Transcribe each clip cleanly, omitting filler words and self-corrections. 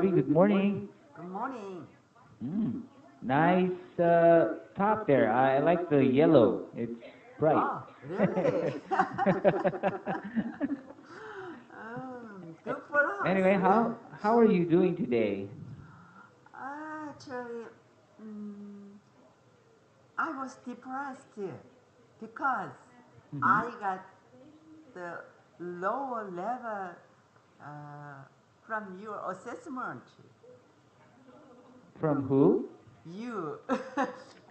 Audrey. Good morning. Good morning. Mm, nice top there. I like the yellow. It's bright. Oh, really? Good for us. Anyway, how are you doing today? Actually, mm, I was depressed because Hmm. I got the lower level uh, from your assessment. From who? You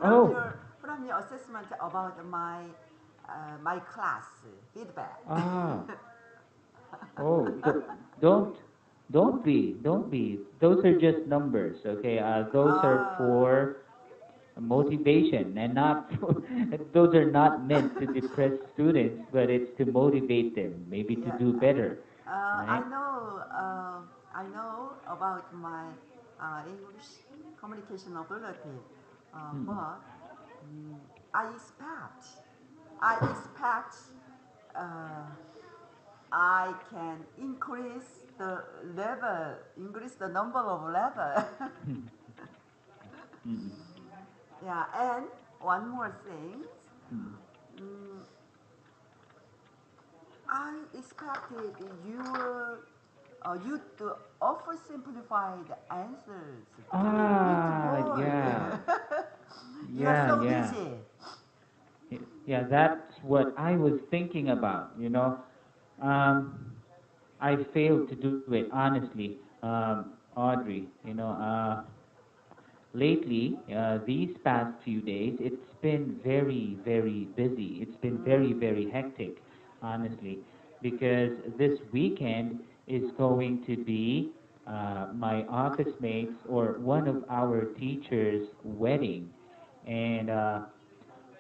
Oh, from your assessment about my class feedback. ah, oh, don't don't be. Those are just numbers, okay? Those are Ah. for motivation and not for, those are not meant to depress students, but it's to motivate them, maybe to Yeah, do better, I right? know. I know about my English communication ability, Mm. but mm, I expect, I expect, uh, I can increase the number of level. Mm. Yeah, and one more thing. Mm. Mm, I expected you to offer simplified answers to read Ah, more. yeah, You are yeah, so yeah. busy. Yeah, that's what I was thinking about, um I failed to do it, honestly. Audrey, lately, these past few days, it's been very, very busy. It's been very, very hectic, honestly, because this weekend is going to be my office mates or one of our teachers' wedding. And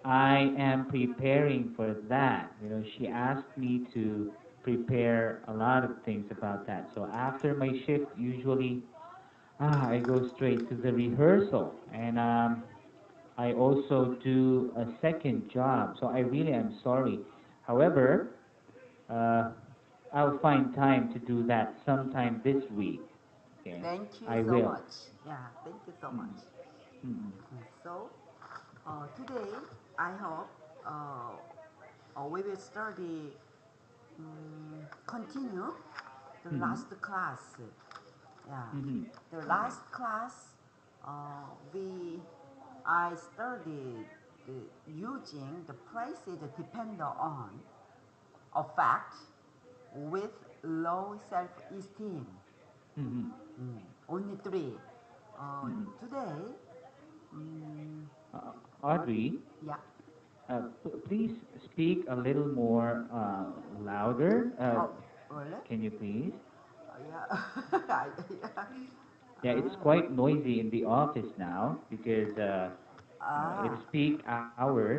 I am preparing for that. She asked me to prepare a lot of things about that. So after my shift, usually I go straight to the rehearsal, and I also do a second job. So I really am sorry. However, uh, I'll find time to do that sometime this week. Okay, Thank you I so will. much. Yeah, thank you so much. Mm, mm, So, today I hope we will study, continue the mm, last class. Yeah, mm, the right. last class we I studied using the prices depend on a fact with low self-esteem. Mm, Only three. mm. Today, mm, Audrey, yeah. please speak a little more louder. Oh, really? Can you please? Yeah. Yeah. Yeah, it's quite noisy in the office now because it's Ah. peak hours.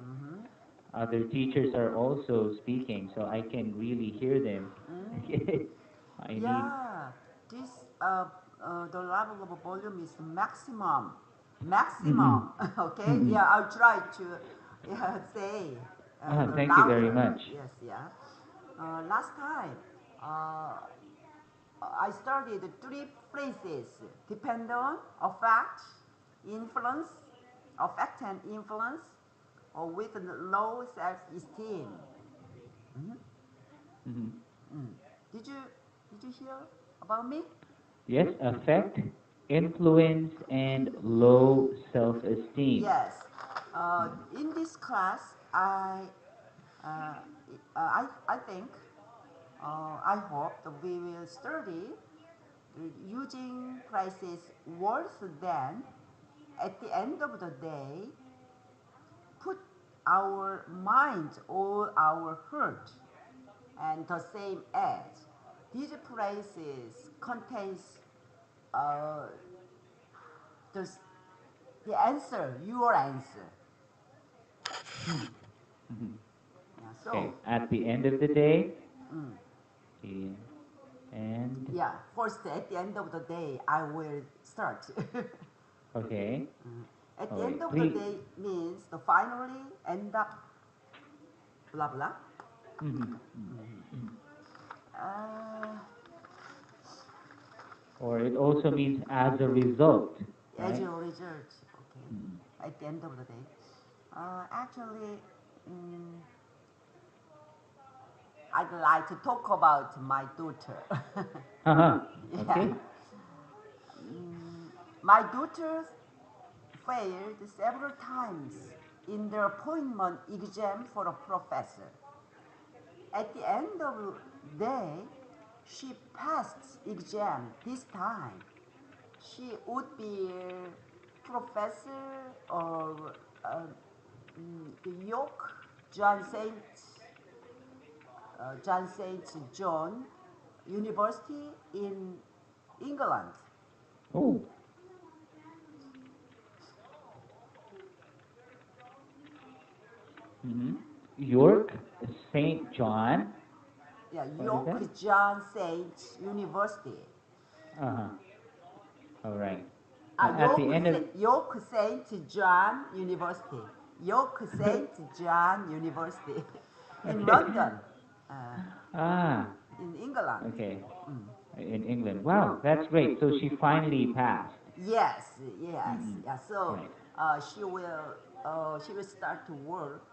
Mm-hmm. Other teachers are also speaking, so I can really hear them. I need. Yeah, this the level of volume is maximum, maximum. Mm-mm, Okay, mm-mm. yeah, I'll try to say the Thank you very louder. much. Yes, yeah. Last time, uh, I started three phrases: depend on, affect, influence, affect and influence, or with low self-esteem. Mhm. Mhm. Mm. Did you did you hear about me? Yes, affect, influence, and low self-esteem. Yes. In this class, uh, I think, I hope that we will study using prices worse than at the end of the day put our mind or our hurt and the same as these prices contains uh, the, the answer, your answer. Hmm. Mhm. Yeah, Okay, so, at the end of the day, mm, the and yeah, first at the end of the day, I will start. okay, At all the end right, of the please. day means the finally end up blah blah. Mhm, mhm, mhm. Uh, or it also means as a result, As right? a result, okay, Mm. at the end of the day. Actually, mm, I'd like to talk about my daughter. Uh-huh. Yeah. Okay. My daughter failed several times in the appointment exam for a professor. At the end of the day, she passed exam this time. She would be professor of the York John Saint John University in England. Oh. Mm-hmm. York, St. John. Yeah, What is York that? John Saint University. Uh-huh. All right. At York, the end of York Saint John University. York Saint John University in okay. London, uh, Ah, in England. okay. Mm. In England. Wow, that's great. So she finally passed. Yes, yes, Mm-mm. yeah. So Right. she will start to work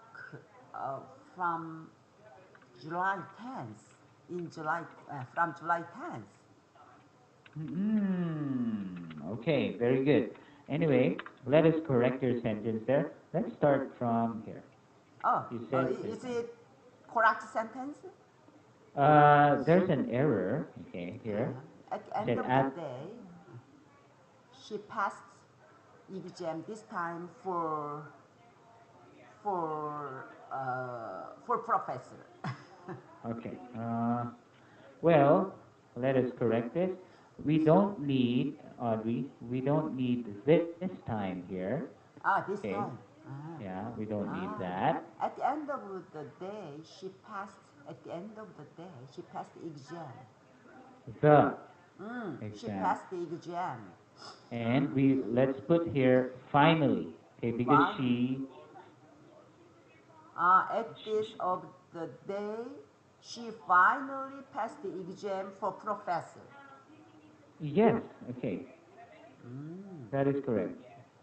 uh, from July 10th. In July, from July 10th. Okay, very good. Anyway, let us correct your sentence there. Let's start from here. Oh, You said this is one. it correct sentence? There's an error. Okay, here. At the You end said of the at. day, she passed exam this time for professor. Okay. Well, let us correct this. We don't need, Audrey, we don't need this time here. This Okay. time. Yeah, we don't need Ah, that. at the end of the day, she passed. At the end of the day, she passed the exam. The She exam. passed the exam. And we let's put here finally. Okay, because Fine. At this she of the day, she finally passed the exam for professor. yes, okay. That is correct.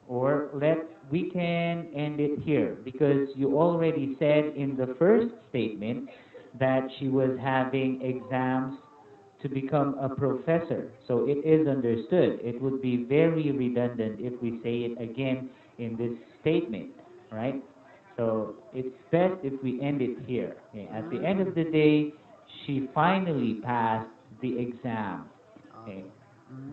Or we can end it here because you already said in the first statement that she was having exams to become a professor. So it is understood. It would be very redundant if we say it again in this statement, right? So it's best if we end it here. Okay? At the end of the day, she finally passed the exam. Okay?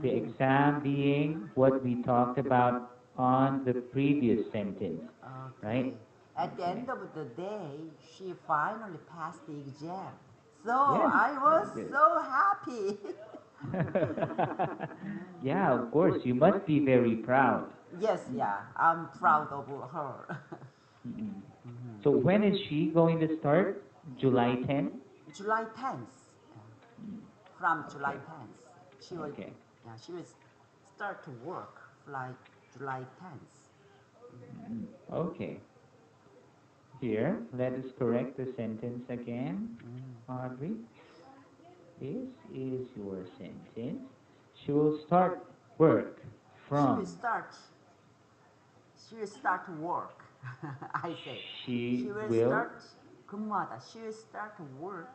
The exam being what we talked about on the previous sentence, right? Okay. At the Okay. end of the day, she finally passed the exam. So Yes, I was very good. so happy. Yeah, of course, you must be very proud. Yes, yeah, I'm proud of her. Mm-mm. So when is she going to start? July 10? July 10th. From July Okay, 10th, she will, okay. yeah, she will start to work like July 10th. Okay. Here, let us correct the sentence again, Audrey. This is your sentence. She will start work She will from. start. She will start to work. I say, She she will will. start. 근무하다. She will start to work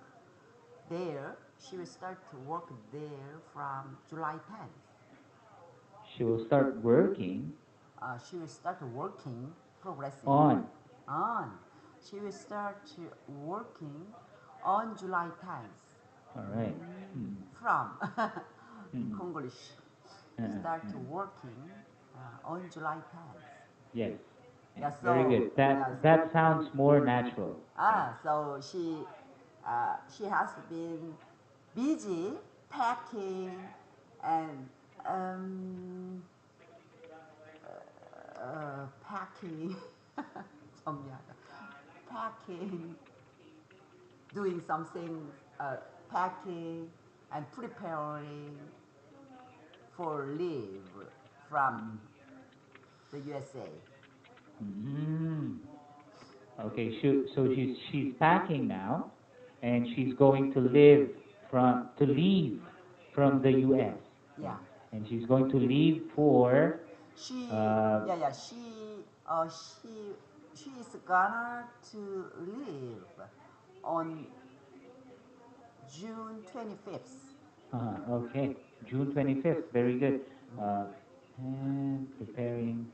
there. She will start to work there from July 10th. She will start working She will start working, progressing on. on. She will start working on July 10th. All right. Mm, From mm, Congolish. Start mm. working on July 10th. Yes. Yeah, Very so good. That sounds more natural. Okay. so she has been busy packing and um, packing 정리하다. Packing, doing something, packing and preparing for leave from Mm, the USA. mm. Okay. So she's packing now, and she's going to live to leave from the U.S. Yeah. Okay. And she's going to leave for, She, uh, yeah, yeah. She is gonna to leave on June 25th. okay, June 25th. Very good. Uh, and preparing.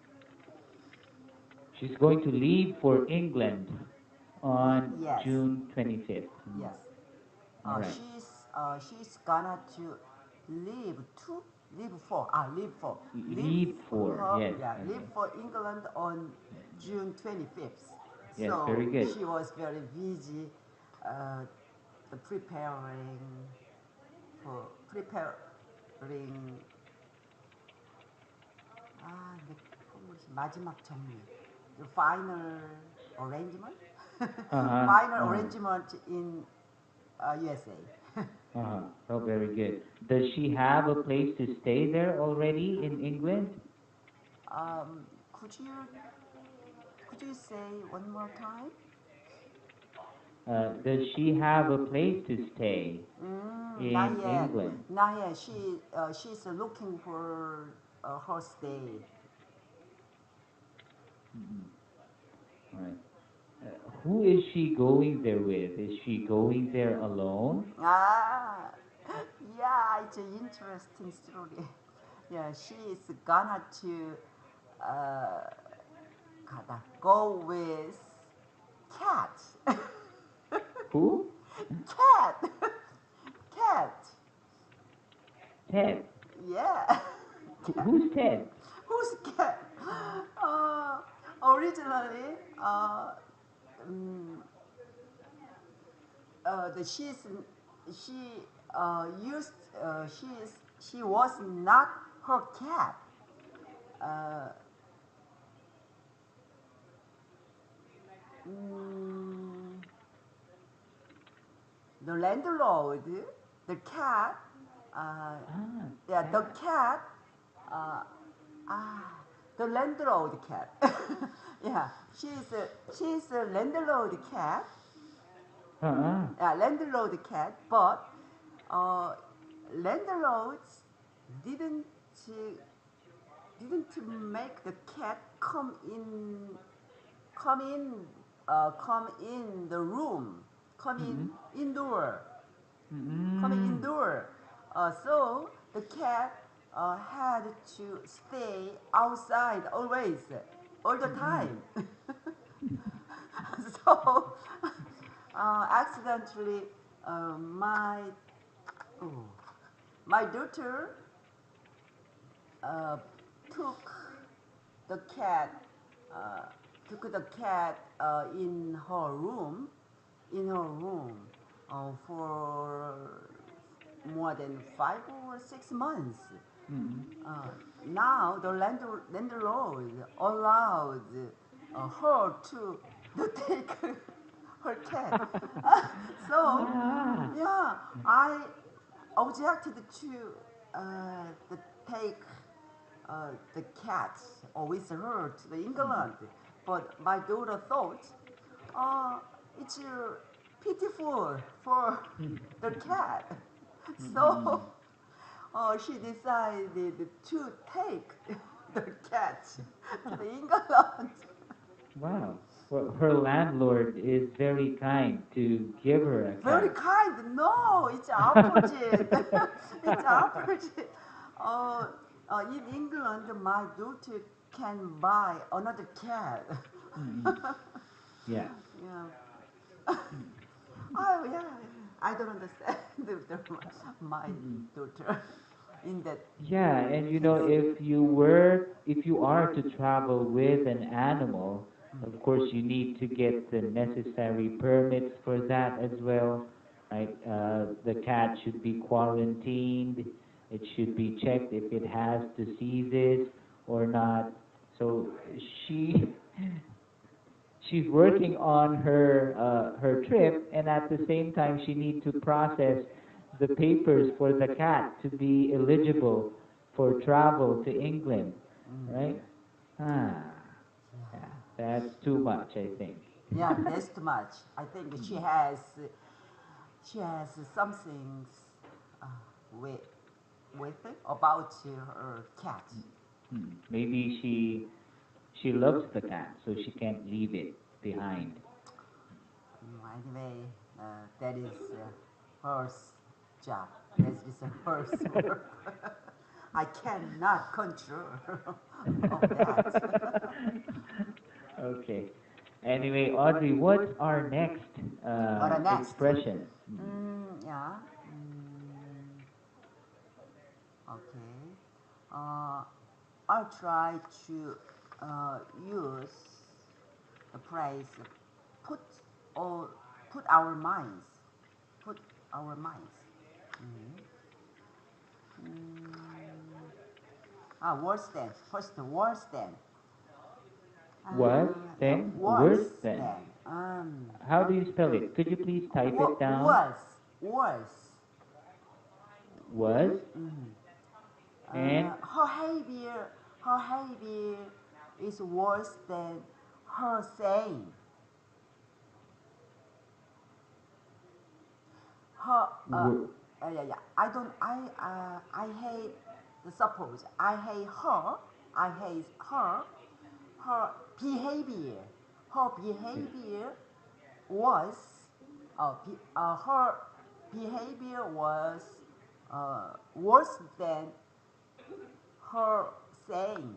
She's going to leave for England on Yes, June 25th. yes. All right. She's gonna to leave to leave Leave for, her, yes. yeah, leave Okay. for England on June 25th. Yes, So very good. she was very busy, uh, the preparing the 마지막 정리, the final arrangement, Uh-huh. final Uh-huh. arrangement in USA. Uh-huh. Oh, very good. Does she have a place to stay there already in England? um, could you say one more time? Does she have a place to stay Not in yet. England? Not yet. She's looking for her stay. Mhm. All right. Who is she going there with? Is she going there alone? Ah, yeah, it's an interesting story. Yeah, she is gonna to uh, go with cat. Who? Cat. Cat. Ted. Yeah. Who's Ted? Who's cat? Uh, Originally, mm, the she used she was not her cat. Uh, mm, the landlord, the cat, uh, Ah, yeah, the cat. cat, uh, ah, the landlord cat. Yeah, she's a landlord cat. Uh-uh. Landlord cat, but uh, landlords didn't didn't make the cat come in come in the room, come Mm-mm. in indoor, coming Mm-mm. indoor. So the cat had to stay outside always, all the Mm-mm. time. So accidentally, my oh, my daughter uh, took the cat uh, in her room for more than 5 or 6 months. Mm-mm. Uh, Now the landlord allowed her to take her cat. So Ah. yeah, I objected to the take the cat with her to the Mm-mm. England, but my daughter thought, uh, it's pitiful for the cat. So Mm-mm. she decided to take the cat to the England. Wow. Well, her landlord is very kind to give her a Very cat. kind. No, it's opposite. It's opposite. Uh, in England, my daughter can buy another cat. Mm-mm. Yeah. Yeah. Oh yeah. I don't understand my Mm-mm. daughter in that Yeah, and you know, case. if you are to travel with an animal, of course you need to get the necessary permits for that as well, right? The cat should be quarantined. It should be checked if it has diseases or not. So she she's working on her trip, and at the same time she need to process the papers for the cat to be eligible for travel to England, right? Ah, yeah, that's too much, I think. Yeah, that's too much. I think she has something uh, with. with about her cat. Maybe she loves the cat, so she can't leave it behind. Anyway, that is her job. That is her work. I cannot control of that. Okay. Anyway, Audrey, what's our next What a next? expression? Yeah. Okay. Uh, I'll try to use the phrase put or put our minds. Put our minds. Worse than. First, worse than. Was Yeah, then worse worse than. than. How do you spell it? Could you please type it down? Worse. Worse. Was and Her behavior is worse than her saying. Her, w- yeah. I don't, I hate, suppose, I hate her, I hate her behavior. Her behavior was, her behavior was worse than her saying.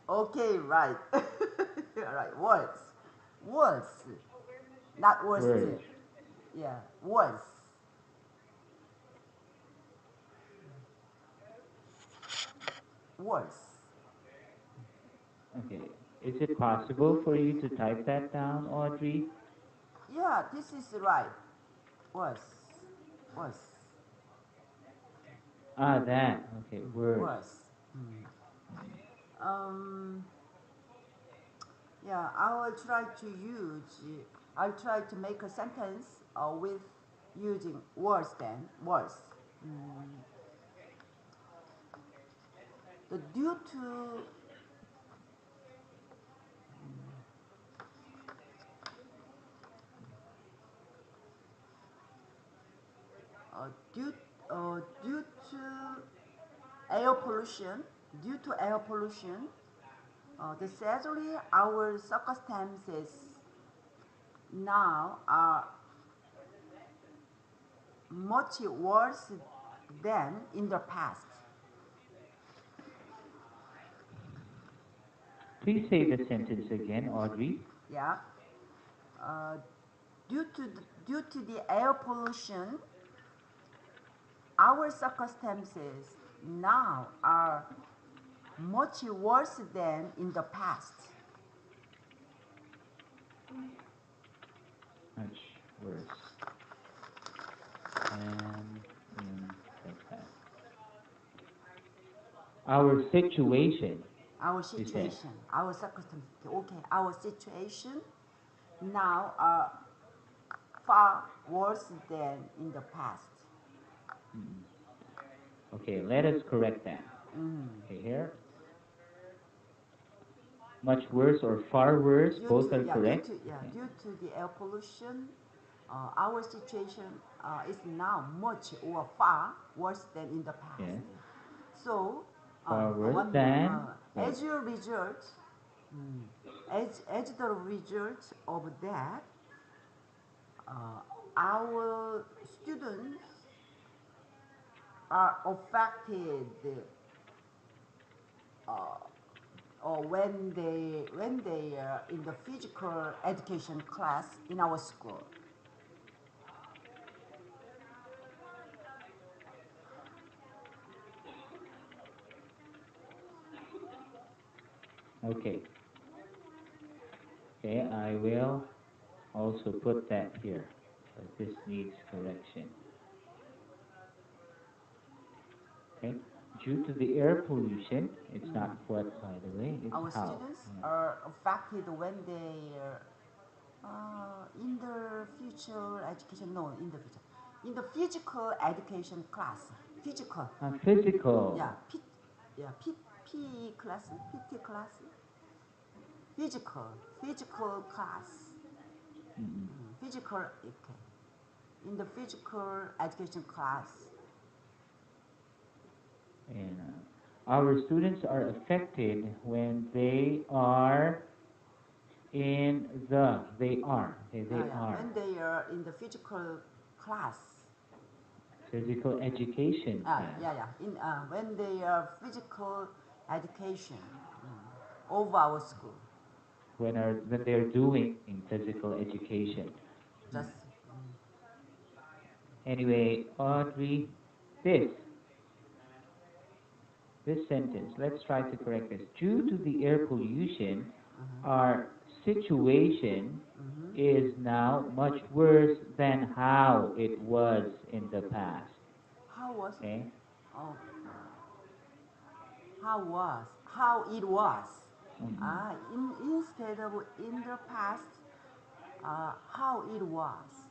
Okay, right. Right, worse. Worse. Not worst. words. Yeah, worse. Worse. Okay. Is it possible for you to type that down, Audrey? Yeah, this is right. Worse. Worse. Ah, that. Okay, words. Worse. Um, yeah, I will try to use, I'll try to make a sentence with using worse than worse. The due to uh, due due to air pollution, due to air pollution, the sadly our circumstances now are much worse than in the past. Please say the sentence again, Audrey. Yeah, uh, due to the air pollution, our circumstances now are much worse than in the past. Much worse. And in the past. Our situation, Our you said. situation, our circumstances, okay, our situation now are far worse than in the past. Mm. Okay, let us correct that. Okay, here. Much worse or far worse, both are correct. Okay. Due to the air pollution, our situation is now much or far worse than in the past. Yes. So, Far worse one more. than what? As a result, as the result of that, our students are affected or when they are in the physical education class in our school. Okay. Okay, I will also put that here. But this needs correction. Okay. Due to the air pollution, it's not what, by the way, it's Our how. students Yeah. are affected when they are in the future education. No, in the future, in the physical education class. Physical. Physical. Yeah, yeah, PE class, PT class. Physical class. Mm-mm. Physical, okay. In the physical education class, And our students are affected when they are in they are, okay, they Yeah, are when they are in the physical class. physical education class. Yeah, yeah. In when they are physical education of our school. When they're doing physical education. Hmm. Just Anyway, Audrey, this this sentence, let's try to correct this. Due to the air pollution, our situation is now much worse than how it was in the past. how was Okay? oh how it was. Mhm. Instead of in the past, how it was.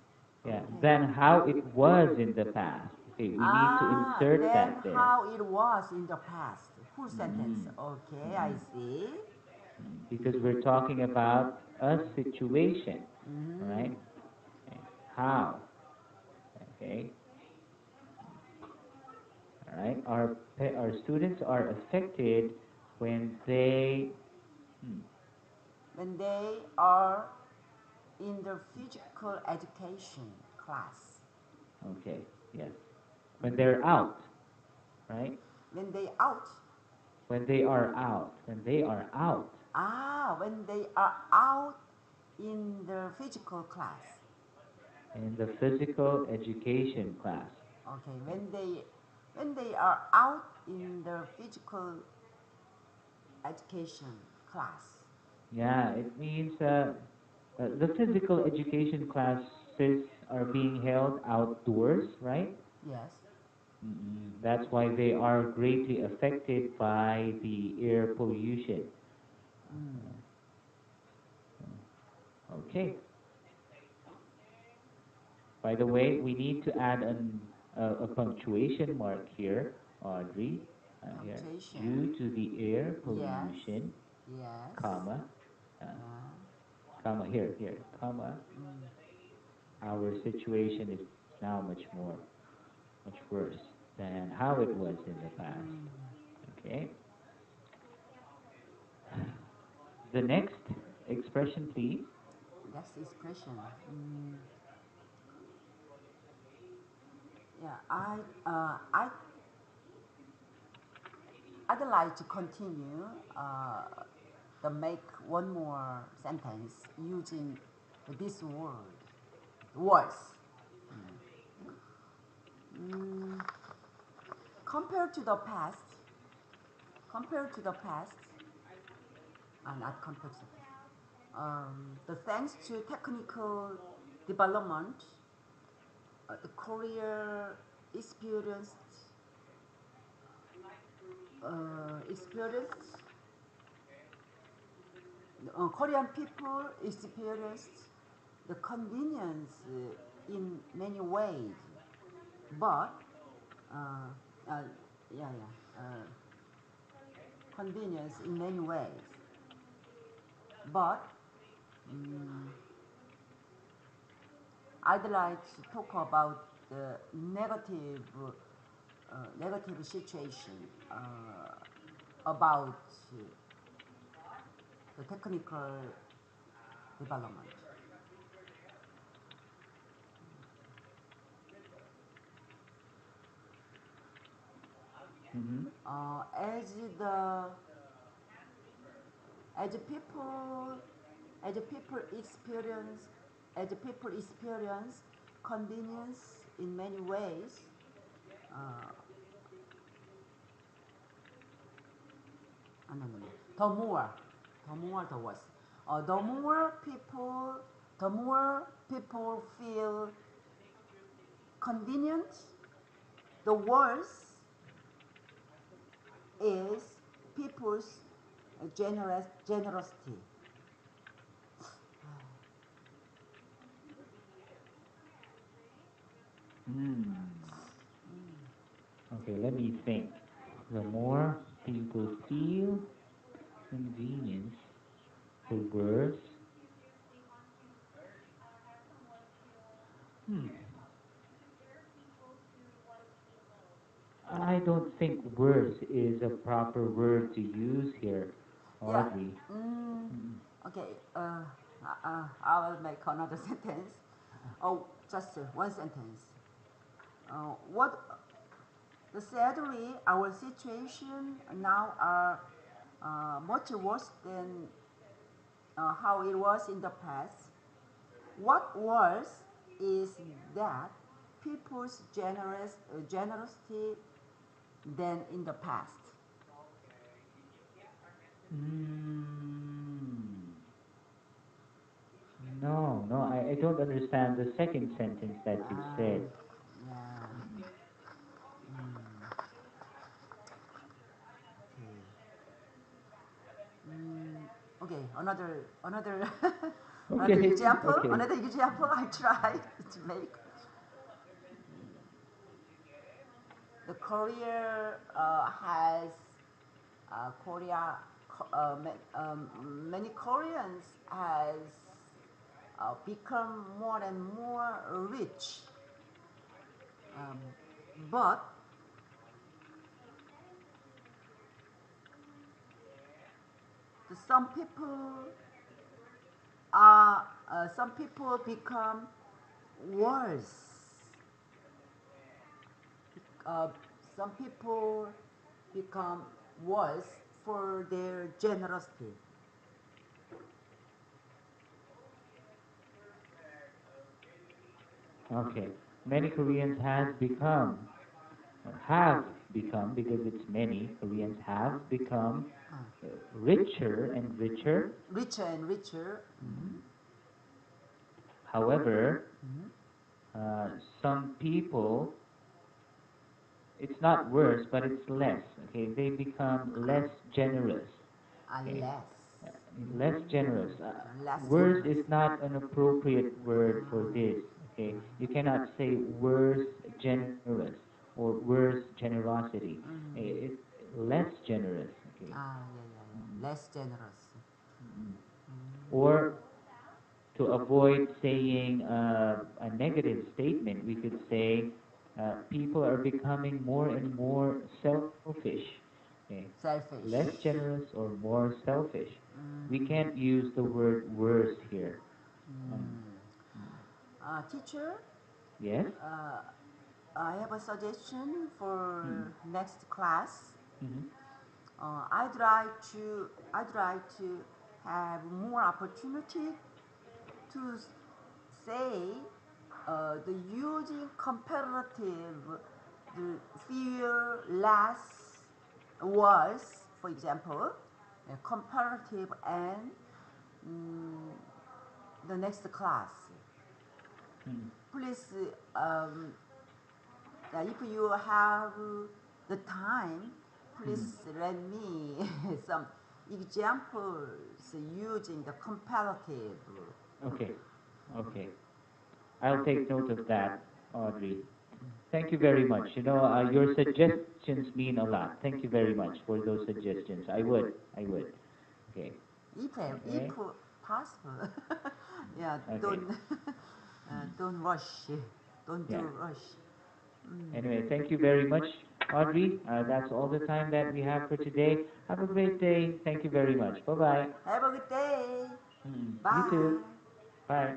Yeah, Okay. than how it was in the past. Okay, we need to insert Then that there. how it was in the past. Full sentence. Mm. Okay, I Mm-mm. see. Because we're talking about a situation, all Mm. right? Okay. How? Okay, all right. Our students are affected when they. Hmm, When they are in the physical education class. okay, yes. When they're out, right? When they out. When they are out. When they are out When they are out in the physical class. in the physical education class. Okay, Okay. when they are out in the physical education class. Yeah, it means the physical education classes are being held outdoors, right? Yes. That's why they are greatly affected by the air pollution. Mm. Okay. By the way, we need to add a punctuation mark here, Audrey. Here, due Punctuation. to the air Yes. pollution, Yes. comma, uh, Yeah. here, comma. Mm. Our situation is now much worse than how it was in the past. Mm. Okay. The next expression, please. That's expression. Mm. Yeah, I'd like to continue the make one more sentence using this word words. Mm, compared to the past, compared to the past, not compared to the past, the thanks to technical development, the Korea experienced experienced Korean people experienced the convenience in many ways, but uh, uh, yeah, yeah, convenience in many ways. But mm, I'd like to talk about the negative situation about the technical development. Hmm. Uh, as the as people as people experience as people experience convenience in many ways. Uh, no, no, no. The worse. The more people, the more people feel convenient, the worse is people's generosity. Hmm. Okay, let me think. The more people feel convenience, the worse. Hmm. I don't think worse is a proper word to use here, Yeah. Audrey. Mm. Okay. I will make another sentence. Oh, just one sentence. What sadly, our situation now are much worse than how it was in the past. What worse is that people's generosity than in the past. Mm. No, no, I don't understand the second sentence that you Ah, said. yeah. Mm. Okay, another another Okay, example. okay. Another example I try to make. The Korea has Korea. Many Koreans has become more and more rich, um, but some people some people become worse. Uh, some people become worse for their generosity. Okay. Many Koreans have become, because it's many, Koreans have become richer and richer. Richer and richer. Mhm. However, Mhm. uh, some people, it's not worse, but it's less. Okay, they become less generous. Okay, Less. uh, less generous. Less Worse is generous. not an appropriate word for this. Okay, you cannot say worse generous or worse generosity. It's less generous. Okay. Yeah, yeah, Mm, yeah. Less generous. mm. Or to avoid saying a negative statement, we could say people are becoming more and more selfish. Okay. Less Selfish. generous or more selfish. We Mm. can't use the word worse here. Um, Mm. mm, Teacher, yes? uh, I have a suggestion Mm, for next class. mhm, I try to have more opportunity to say the using comparative, the fewer less was, for example, comparative and mm, the next class. mm, Please, if you have the time, mm. please let me some examples using the comparative. Okay, okay. I'll take note of that, Audrey. Thank you very much. Your suggestions mean a lot. Thank you very much for those suggestions. I would. Okay. If Anyway, possible, yeah, okay. Mm, don't rush, don't do yeah. rush. Anyway, thank you very much, Audrey. That's all the time that we have for today. Have a great day. Thank you very much. Bye bye. Have a good day. You too. Bye. Bye.